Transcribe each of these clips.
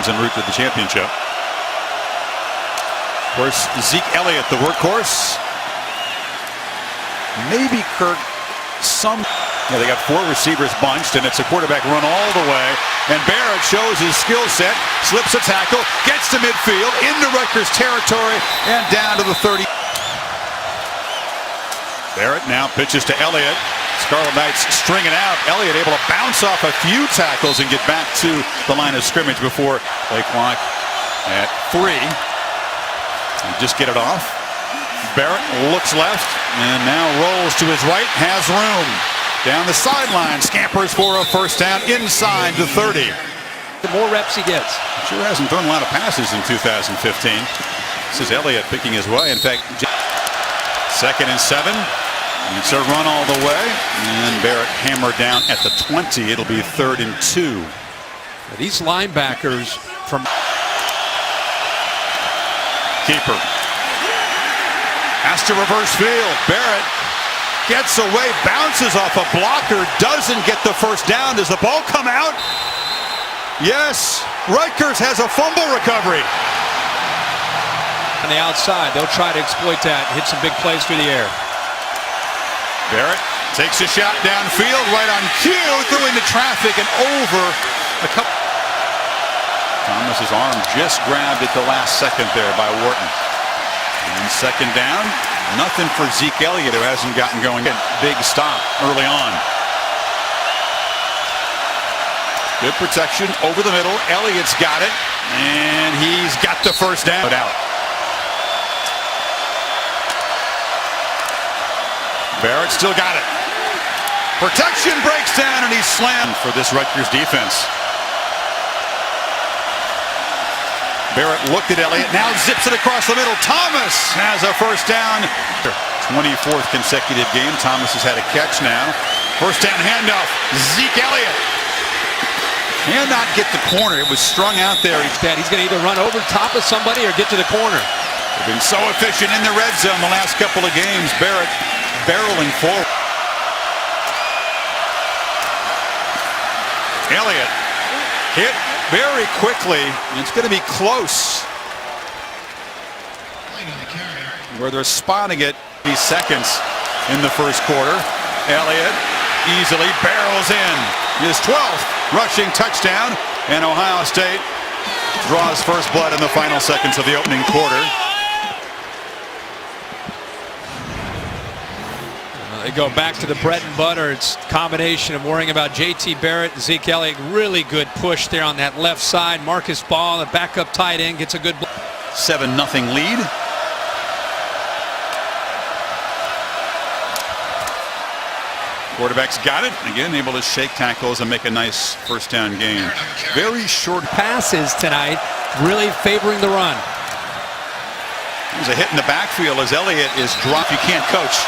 games en route to the championship. Of course, Zeke Elliott, the workhorse. Maybe Kirk some. Yeah, they got 4 receivers bunched, and it's a quarterback run all the way. And Barrett shows his skill set, slips a tackle, gets to midfield, into Rutgers territory, and down to the 30. Barrett now pitches to Elliott. Scarlet Knights string it out. Elliott able to bounce off a few tackles and get back to the line of scrimmage before play clock at 3. And just get it off. Barrett looks left and now rolls to his right, has room. Down the sideline, scampers for a first down inside the 30. The more reps he gets. Sure hasn't thrown a lot of passes in 2015. This is Elliott picking his way. In fact, 2nd and 7. It's a run all the way. And Barrett hammered down at the 20. It'll be 3rd and 2. These linebackers from keeper has to reverse field. Barrett gets away, bounces off a blocker, doesn't get the first down. Does the ball come out? Yes. Rutgers has a fumble recovery. On the outside, they'll try to exploit that, hit some big plays through the air. Barrett takes a shot downfield, right on cue, through into traffic and over a couple. Thomas's arm just grabbed at the last second there by Wharton. And 2nd down, nothing for Zeke Elliott, who hasn't gotten going. Big stop early on. Good protection over the middle. Elliott's got it, and he's got the first down. Out. Barrett still got it. Protection breaks down, and he's slammed for this Rutgers defense. Barrett looked at Elliott, now zips it across the middle. Thomas has a first down. 24th consecutive game. Thomas has had a catch now. First down handoff. Zeke Elliott cannot get the corner. It was strung out there. He's going to either run over top of somebody or get to the corner. They've been so efficient in the red zone the last couple of games. Barrett barreling forward. Elliott hit very quickly. It's going to be close. Where they're spotting it. These seconds in the first quarter. Elliott easily barrels in. His 12th rushing touchdown. And Ohio State draws first blood in the final seconds of the opening quarter. They go back to the bread and butter. It's a combination of worrying about J.T. Barrett and Zeke Elliott. Really good push there on that left side. Marcus Ball, the backup tight end, gets a good 7-0 lead. Quarterback's got it. Again, able to shake tackles and make a nice first down gain. Very short passes tonight, really favoring the run. There's a hit in the backfield as Elliott is dropped. You can't coach.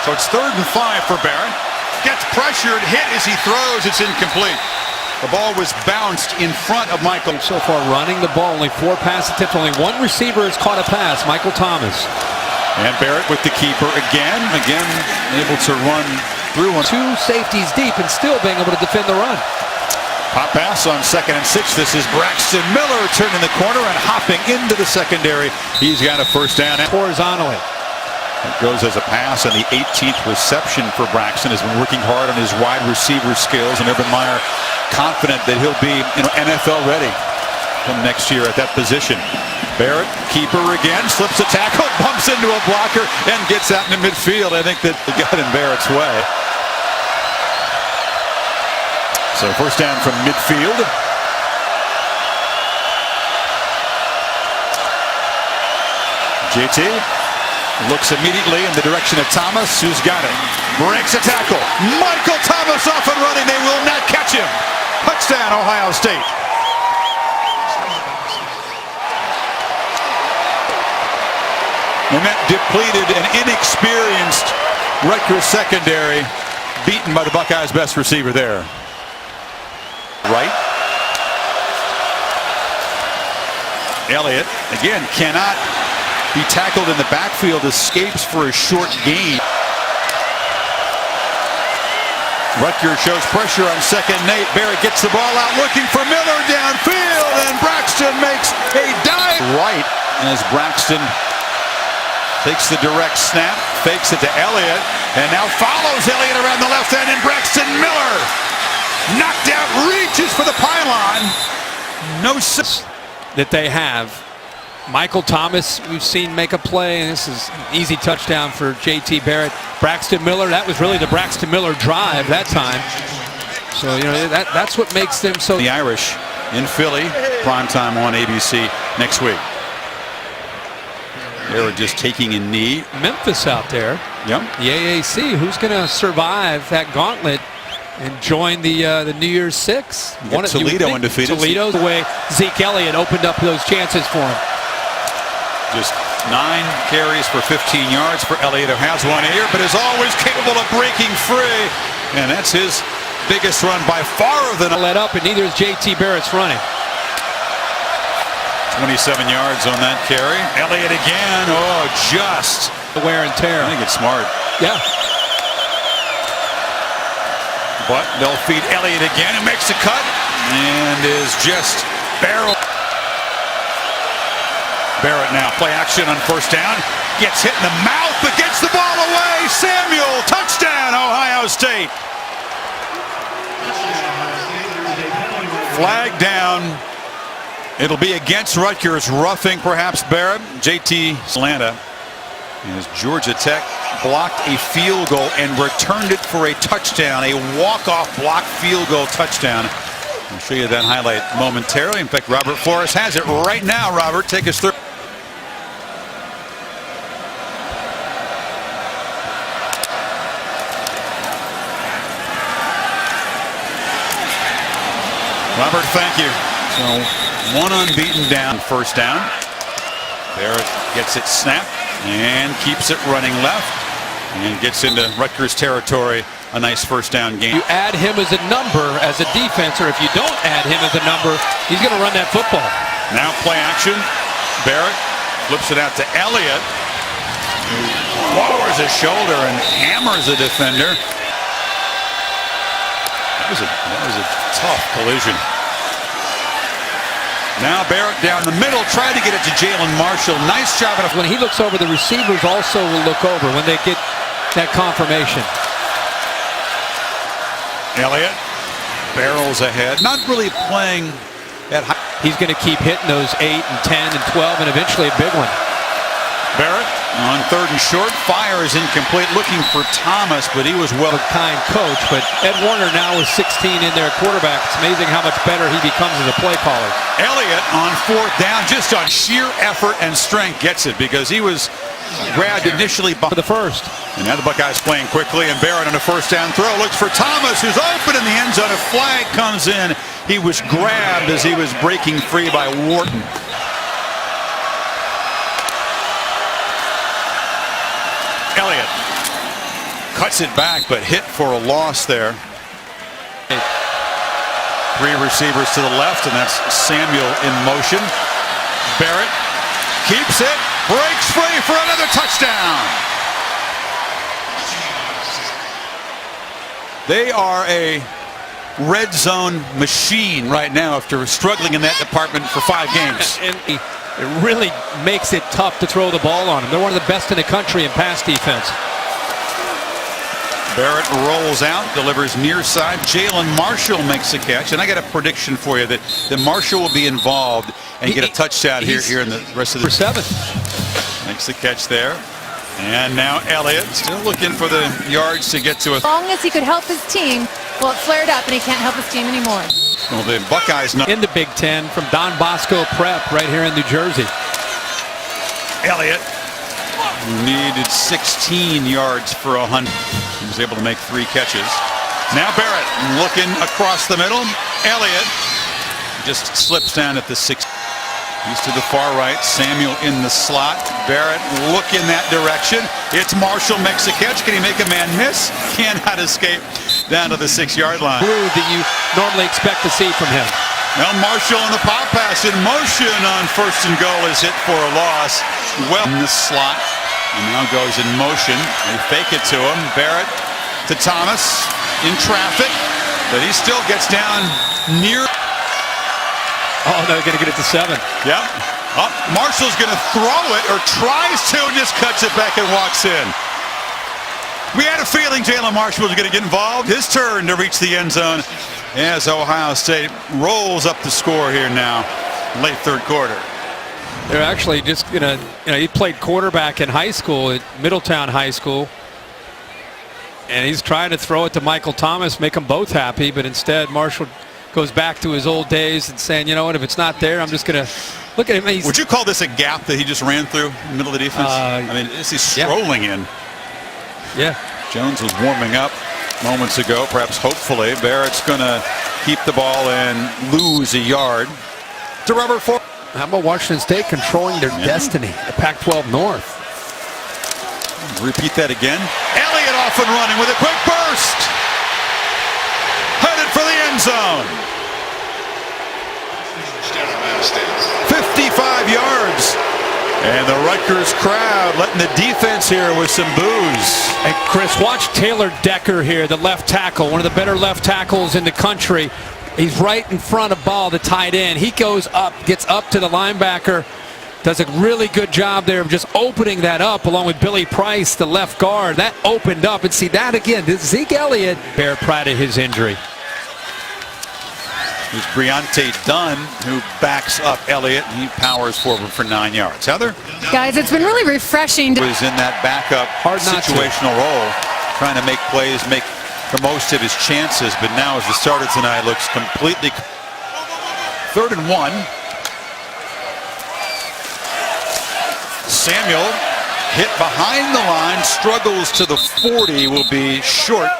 So it's 3rd and 5 for Barrett. Gets pressured, hit as he throws. It's incomplete. The ball was bounced in front of Michael. So far running the ball, only 4 pass attempts. Only 1 receiver has caught a pass, Michael Thomas. And Barrett with the keeper again able to run through 2 safeties deep and still being able to defend the run. Pop pass on 2nd and 6. This is Braxton Miller turning the corner and hopping into the secondary. He's got a first down. Horizontally. It goes as a pass, and the 18th reception for Braxton. Has been working hard on his wide receiver skills, and Urban Meyer confident that he'll be NFL ready come next year at that position. Barrett, keeper again, slips a tackle, bumps into a blocker, and gets out into midfield. I think that it got in Barrett's way. So first down from midfield. JT looks immediately in the direction of Thomas, who's got it. Breaks a tackle. Michael Thomas off and running. They will not catch him. Touchdown, Ohio State. And that depleted and inexperienced Rutgers secondary, beaten by the Buckeyes' best receiver there. Right. Elliott, again, cannot be tackled in the backfield, escapes for a short gain. Rutgers shows pressure on 2nd and 8. Barrett gets the ball out looking for Miller downfield, makes a dive right as Braxton takes the direct snap, fakes it to Elliott, and now follows Elliott around the left end, and Braxton Miller knocked out, reaches for the pylon. No sense that they have. Michael Thomas, we've seen make a play, and this is an easy touchdown for JT Barrett. Braxton Miller, that was really the Braxton Miller drive that time. So, you know, that's what makes them so. The Irish in Philly, primetime on ABC next week. They were just taking a knee. Memphis out there. Yep. The AAC, who's going to survive that gauntlet and join the New Year's Six? Toledo undefeated. Toledo's the way Zeke Elliott opened up those chances for him. Just 9 carries for 15 yards for Elliott, who has one here, but is always capable of breaking free. And that's his biggest run by far than let up, and neither is JT Barrett's running. 27 yards on that carry. Elliott again. Oh, just the wear and tear. I think it's smart. Yeah. But they'll feed Elliott again, and makes the cut and is just barrel. Barrett now play action on first down. Gets hit in the mouth, but gets the ball away. Samuel, touchdown, Ohio State. Flag down. It'll be against Rutgers, roughing perhaps Barrett. JT Atlanta, as Georgia Tech blocked a field goal and returned it for a touchdown, a walk-off block field goal touchdown. I'll show you that highlight momentarily. In fact, Robert Flores has it right now. Robert, take us through. Robert, thank you. So, one unbeaten down, first down. Barrett gets it snapped and keeps it running left and gets into Rutgers territory. A nice first down game. You add him as a number as a defense, or if you don't add him as a number, he's going to run that football. Now play action. Barrett flips it out to Elliott, who lowers his shoulder and hammers a defender. That was a tough collision. Now Barrett down the middle, tried to get it to Jalen Marshall. Nice job. When he looks over, the receivers also will look over when they get that confirmation. Elliott barrels ahead. Not really playing at high. He's going to keep hitting those 8 and 10 and 12 and eventually a big one. Barrett on third and short, fires incomplete, looking for Thomas, but he was well. A kind coach, but Ed Warner now is 16 in their quarterback. It's amazing how much better he becomes as a play caller. Elliott on fourth down, just on sheer effort and strength, gets it because he was grabbed initially for the first. And now the Buckeyes playing quickly, and Barrett on a first down throw looks for Thomas, who's open in the end zone. A flag comes in. He was grabbed as he was breaking free by Wharton. Elliott cuts it back, but hit for a loss there. 3 receivers to the left, and that's Samuel in motion. Barrett keeps it, breaks free for another touchdown. They are a red zone machine right now after struggling in that department for 5 games. And it really makes it tough to throw the ball on them. They're one of the best in the country in pass defense. Barrett rolls out, delivers near side. Jalen Marshall makes a catch, and I got a prediction for you that Marshall will be involved and get a touchdown here in the rest of the. For 7. Makes the catch there. And now Elliott still looking for the yards to get to a. As long as he could help his team, well, it flared up and he can't help his team anymore. Well, the Buckeyes in the Big Ten from Don Bosco Prep right here in New Jersey. Elliott needed 16 yards for 100. He was able to make 3 catches. Now Barrett looking across the middle. Elliott just slips down at the 6. He's to the far right. Samuel in the slot. Barrett look in that direction. It's Marshall makes a catch. Can he make a man miss? Cannot escape down to the 6-yard line. That you normally expect to see from him. Now Marshall on the pop pass in motion on first and goal is hit for a loss. Well in the slot. And now goes in motion. They fake it to him. Barrett to Thomas in traffic. But he still gets down near. Oh, no, going to get it to 7. Yep. Oh, Marshall's going to throw it, or tries to, just cuts it back and walks in. We had a feeling Jalen Marshall was going to get involved. His turn to reach the end zone as Ohio State rolls up the score here now, late third quarter. They're actually just going to, he played quarterback in high school at Middletown High School. And he's trying to throw it to Michael Thomas, make them both happy, but instead Marshall goes back to his old days and saying, you know what, if it's not there, I'm just going to look at him. Would you call this a gap that he just ran through in the middle of the defense? I mean, he's strolling in. Yeah. Jones was warming up moments ago, perhaps hopefully. Barrett's going to keep the ball and lose a yard to Robert Ford. How about Washington State controlling their destiny, the Pac-12 North? Repeat that again. Elliott off and running with a quick burst. Headed for the end zone. 55 yards. And the Rutgers crowd letting the defense here with some boos. Hey, Chris, watch Taylor Decker here, the left tackle, one of the better left tackles in the country. He's right in front of ball, the tight end. He goes up, gets up to the linebacker, does a really good job there of just opening that up along with Billy Price, the left guard. That opened up, and see that again. Zeke Elliott, Bear proud of his injury. Here's Briante Dunn, who backs up Elliott, and he powers forward for 9 yards. Heather? Guys, it's been really refreshing. Was in that backup situational role, trying to make plays, make the most of his chances, but now as the starter tonight looks completely. 3rd and 1. Samuel hit behind the line, struggles to the 40, will be short.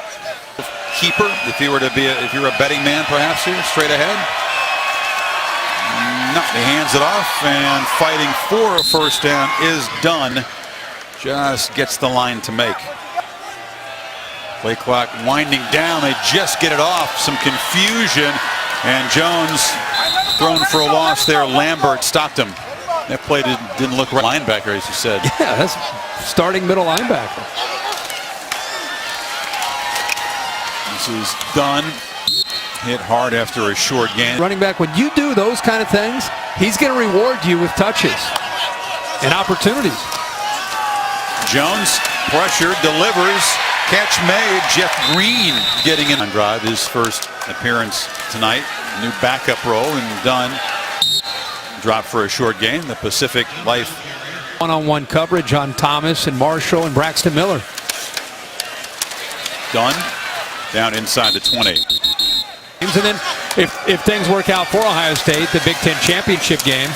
Keeper, if you were to be if you're a betting man perhaps here, straight ahead. No, he hands it off, and fighting for a first down is done. Just gets the line to make. Play clock winding down. They just get it off. Some confusion, and Jones thrown for a loss there. Lambert stopped him. That play didn't look right. Linebacker, as you said. Yeah, that's starting middle linebacker. This is done. Hit hard after a short gain. Running back, when you do those kind of things, he's going to reward you with touches and opportunities. Jones pressure, delivers, catch made. Jeff Green getting in on drive, his first appearance tonight. New backup role, and Dunn dropped for a short gain. The Pacific Life one-on-one coverage on Thomas and Marshall and Braxton Miller. Dunn down inside the 20. And then if things work out for Ohio State, the Big Ten championship game,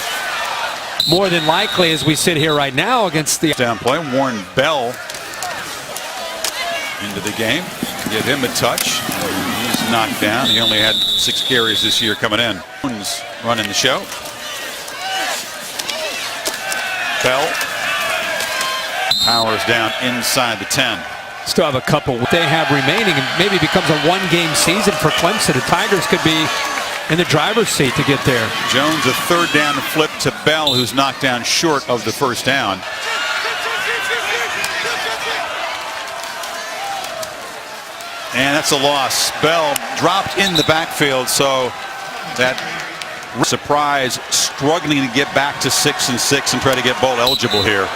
more than likely as we sit here right now against the down play, Warren Bell into the game. Give him a touch. He's knocked down. He only had 6 carries this year coming in. Running the show. Bell powers down inside the 10. Still have a couple they have remaining, and maybe becomes a one-game season for Clemson. The Tigers could be in the driver's seat to get there. Jones, a 3rd down flip to Bell, who's knocked down short of the first down. And that's a loss. Bell dropped in the backfield, so that surprise, struggling to get back to 6-6 and try to get bowl eligible here.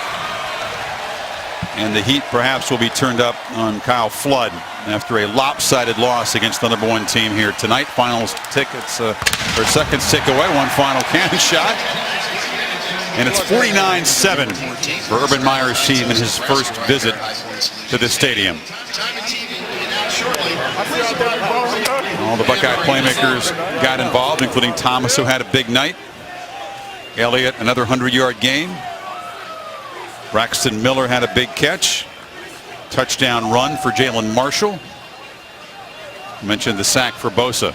And the heat perhaps will be turned up on Kyle Flood after a lopsided loss against the #1 team here tonight. Finals tickets, or seconds tick away. One final cannon shot. And it's 49-7 for Urban Meyer's team in his first visit to this stadium. All the Buckeye playmakers got involved, including Thomas, who had a big night. Elliott, another 100-yard game. Braxton Miller had a big catch. Touchdown run for Jalen Marshall. I mentioned the sack for Bosa.